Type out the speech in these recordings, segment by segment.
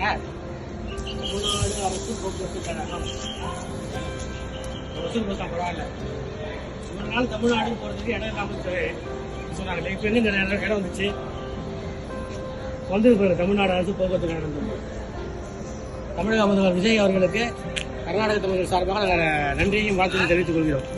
சொல்றாங்க. தமிழ்நாடு அரசு போக்குவரத்து கழகம் வசூல் கொடுத்தா பரவாயில்ல. இவ்வளோ நாள் தமிழ்நாடு போகிறதுக்கு இடம் இல்லாமல் சொன்னாங்க. இப்போ எங்கே இந்த இடம் வந்துச்சு வந்து தமிழ்நாடு அரசு போக்குவரத்து கழகம். தமிழக முதல்வர் விஜய் அவர்களுக்கு கர்நாடக தமிழர்கள் சார்பாக நன்றியையும் வாழ்த்தையும் தெரிவித்துக் கொள்கிறோம்.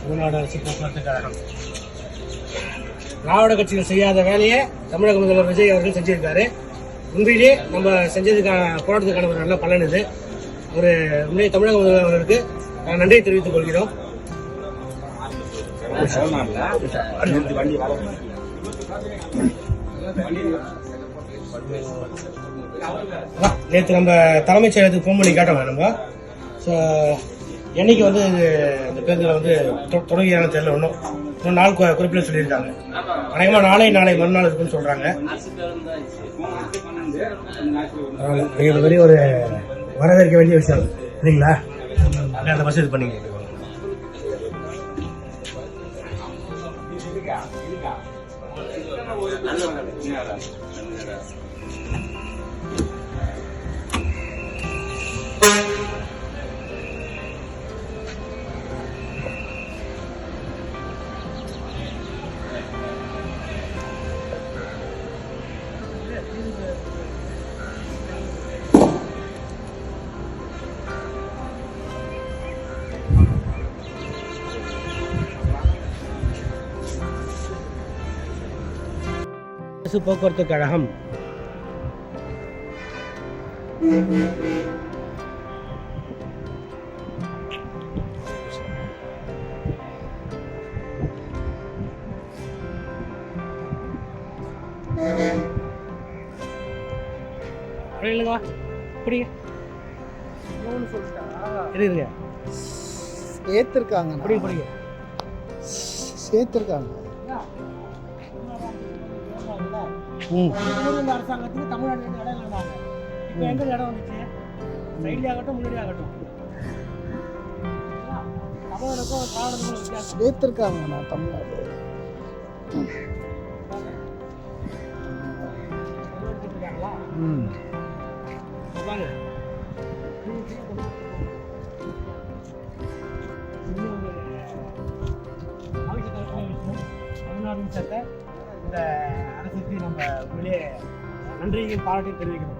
தமிழ்நாடு அரசு போக்குவரத்து கழகம் திராவிட கட்சிகள் செய்யாத வேலையை தமிழக முதல்வர் விஜய் அவர்கள் செஞ்சிருக்காரு. உண்மையிலேயே நம்ம செஞ்சதுக்கான போராட்டத்துக்கான ஒரு நல்ல பலன் இது. ஒரு உண்மையை தமிழக முதல்வர் அவர்களுக்கு நன்றியை தெரிவித்துக் கொள்கிறோம். நேற்று நம்ம தலைமைச் செயலகத்துக்கு ஃபோன் பண்ணி கேட்டோம். நம்ம என்னைக்கு வந்து இந்த பேருந்தில் வந்து தொடங்கியான தெரியல. இன்னும் நாள் குறிப்பில் சொல்லியிருக்காங்க. அநேகமாக நாளை மறுநாள் இருக்குன்னு சொல்றாங்க. பெரிய ஒரு வரவேற்க வேண்டிய விஷயம் இல்லைங்களா? அந்த பஸ் இது பண்ணிக்க அரசு போக்குவரத்து கழகம் சேர்த்திருக்காங்க. அரசாங்கத்துக்கு தமிழ்நாடு இடம் இல்லைனாங்க. இப்போ எங்க இடம் வந்துச்சு? சைட்லி ஆகட்டும் முன்னாடி ஆகட்டும் தமிழருக்கும் திராவிடத்துக்கும் வித்தியாசம் சேர்த்திருக்காங்க. நான் தமிழ்நாடு தமிழ்நாடு சேர்த்த இந்த அரசுக்கு நம்ம உண்மையிலே நன்றியும் பாராட்டையும் தெரிவிக்கிறோம்.